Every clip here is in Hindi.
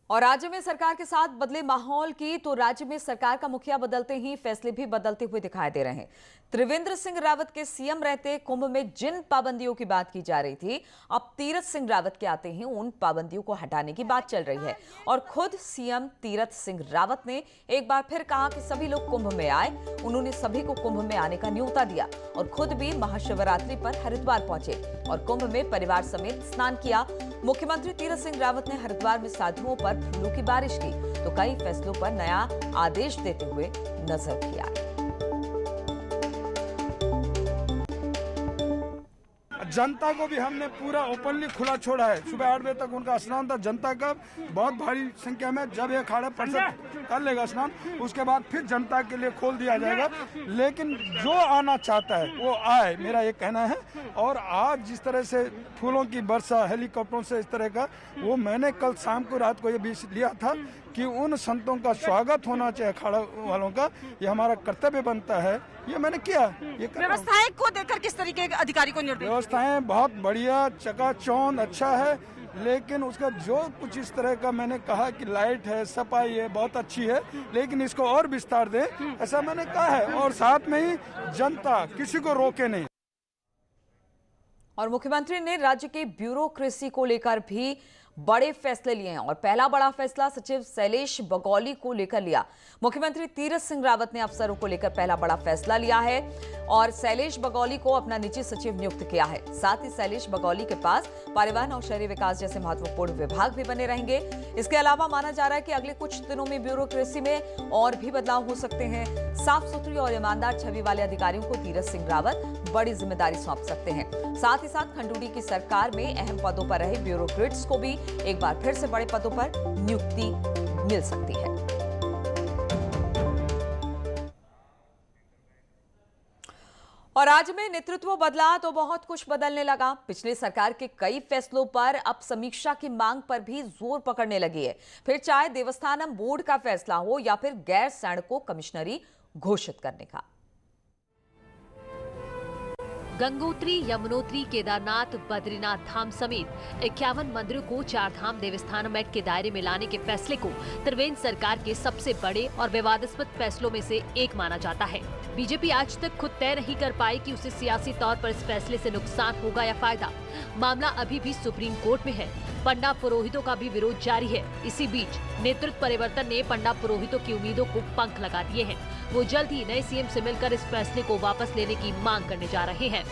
और राज्य में सरकार के साथ बदले माहौल की तो राज्य में सरकार का मुखिया बदलते ही फैसले भी बदलते हुए दिखाई दे रहे हैं। त्रिवेंद्र सिंह रावत के सीएम रहते कुंभ में जिन पाबंदियों की बात की जा रही थी, अब तीरथ सिंह रावत के आते ही उन पाबंदियों को हटाने की बात चल रही है। और खुद सीएम तीरथ सिंह रावत ने एक बार फिर कहा कि सभी लोग कुंभ में आए। उन्होंने सभी को कुंभ में आने का न्योता दिया और खुद भी महाशिवरात्रि पर हरिद्वार पहुंचे और कुंभ में परिवार समेत स्नान किया। मुख्यमंत्री तीरथ सिंह रावत ने हरिद्वार में साधुओं पर फूलों की बारिश की तो कई फैसलों पर नया आदेश देते हुए नजर किया। जनता को भी हमने पूरा ओपनली खुला छोड़ा है। सुबह 8 बजे तक उनका स्नान था। जनता का बहुत भारी संख्या में जब ये अखाड़ा परिषद कर लेगा स्नान, उसके बाद फिर जनता के लिए खोल दिया जाएगा। लेकिन जो आना चाहता है वो आए, मेरा ये कहना है। और आज जिस तरह से फूलों की वर्षा हेलीकॉप्टरों से इस तरह का, वो मैंने कल शाम को रात को ये भी लिया था कि उन संतों का स्वागत होना चाहिए, अखाड़ा वालों का, ये हमारा कर्तव्य बनता है। ये मैंने किया। ये व्यवस्थाएं को देखकर किस तरीके के अधिकारी को निर्देश? व्यवस्थाएं बहुत बढ़िया, चकाचौंध अच्छा है, लेकिन उसका जो कुछ इस तरह का मैंने कहा कि लाइट है, सफाई है, बहुत अच्छी है, लेकिन इसको और विस्तार दें, ऐसा मैंने कहा है। और साथ में ही जनता किसी को रोके नहीं। और मुख्यमंत्री ने राज्य के ब्यूरोक्रेसी को लेकर भी बड़े फैसले लिए हैं और पहला बड़ा फैसला सचिव शैलेश बगौली को लेकर लिया। मुख्यमंत्री तीरथ सिंह रावत ने अफसरों को लेकर पहला बड़ा फैसला लिया है और शैलेश बगौली को अपना निजी सचिव नियुक्त किया है। साथ ही शैलेश बगौली के पास परिवहन और शहरी विकास जैसे महत्वपूर्ण विभाग भी बने रहेंगे। इसके अलावा माना जा रहा है कि अगले कुछ दिनों में ब्यूरोक्रेसी में और भी बदलाव हो सकते हैं। साफ सुथरी और ईमानदार छवि वाले अधिकारियों को तीरथ सिंह रावत बड़ी जिम्मेदारी सौंप सकते हैं। साथ ही साथ खंडूड़ी की सरकार में अहम पदों पर रहे ब्यूरोक्रेट्स को भी एक बार फिर से बड़े पदों पर नियुक्ति मिल सकती है। और राज्य में नेतृत्व बदला तो बहुत कुछ बदलने लगा। पिछले सरकार के कई फैसलों पर अब समीक्षा की मांग पर भी जोर पकड़ने लगी है। फिर चाहे देवस्थानम बोर्ड का फैसला हो या फिर गैर सैनिकों कमिश्नरी घोषित करने का। गंगोत्री, यमुनोत्री, केदारनाथ, बद्रीनाथ धाम समेत 51 मंदिरों को चारधाम देवस्थानम एक्ट के दायरे में लाने के फैसले को त्रिवेंद्र सरकार के सबसे बड़े और विवादास्पद फैसलों में से एक माना जाता है। बीजेपी आज तक खुद तय नहीं कर पाई कि उसे सियासी तौर पर इस फैसले से नुकसान होगा या फायदा। मामला अभी भी सुप्रीम कोर्ट में है। पंडा पुरोहितों का भी विरोध जारी है। इसी बीच नेतृत्व परिवर्तन ने पंडा पुरोहितों की उम्मीदों को पंख लगा दिए हैं। वो जल्द ही नए सीएम से मिलकर इस फैसले को वापस लेने की मांग करने जा रहे हैं।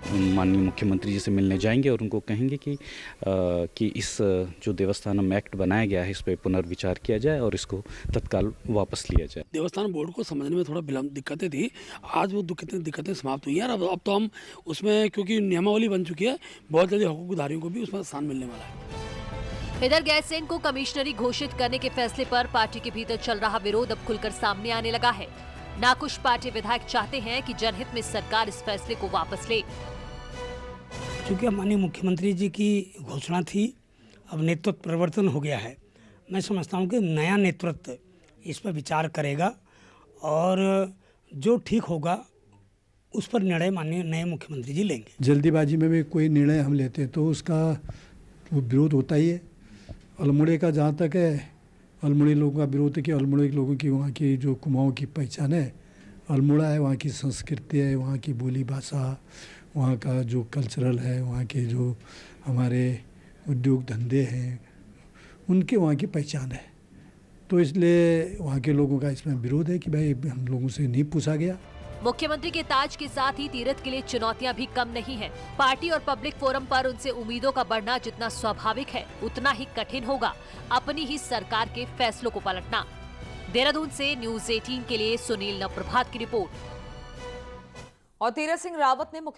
माननीय मुख्यमंत्री जी से मिलने जाएंगे और उनको कहेंगे कि इस जो देवस्थानम एक्ट बनाया गया है इस पर पुनर्विचार किया जाए और इसको तत्काल वापस लिया जाए। देवस्थान बोर्ड को समझने में थोड़ा विलंब दिक्कतें थी, आज वो दिक्कतें समाप्त हुई हैं। अब तो हम उसमें, क्योंकि नियमावली बन चुकी है, बहुत जल्दी हकूकदारियों को भी उसमें स्थान मिलने वाला है। इधर गैरसैन को कमिश्नरी घोषित करने के फैसले पर पार्टी के भीतर चल रहा विरोध अब खुलकर सामने आने लगा है। नाखुश पार्टी विधायक चाहते हैं कि जनहित में सरकार इस फैसले को वापस ले। चूँकि माननीय मुख्यमंत्री जी की घोषणा थी, अब नेतृत्व परिवर्तन हो गया है। मैं समझता हूँ कि नया नेतृत्व इस पर विचार करेगा और जो ठीक होगा उस पर निर्णय माननीय नए मुख्यमंत्री जी लेंगे। जल्दीबाजी में भी कोई निर्णय हम लेते हैं तो उसका वो विरोध होता ही है। अल्मोड़े का जहाँ तक है, अल्मोड़े लोगों का विरोध है कि अल्मोड़े लोगों की वहाँ की जो कुमाऊँ की पहचान है, अल्मोड़ा है, वहाँ की संस्कृति है, वहाँ की बोली भाषा, वहाँ का जो कल्चरल है, वहाँ के जो हमारे उद्योग धंधे हैं, उनके वहाँ की पहचान है। तो इसलिए वहाँ के लोगों का इसमें विरोध है कि भाई हम लोगों से नहीं पूछा गया। मुख्यमंत्री के ताज के साथ ही तीरथ के लिए चुनौतियां भी कम नहीं हैं। पार्टी और पब्लिक फोरम पर उनसे उम्मीदों का बढ़ना जितना स्वाभाविक है उतना ही कठिन होगा अपनी ही सरकार के फैसलों को पलटना। देहरादून से न्यूज़ 18 के लिए सुनील नवप्रभात की रिपोर्ट। और तीरथ सिंह रावत ने मुख्यमंत्री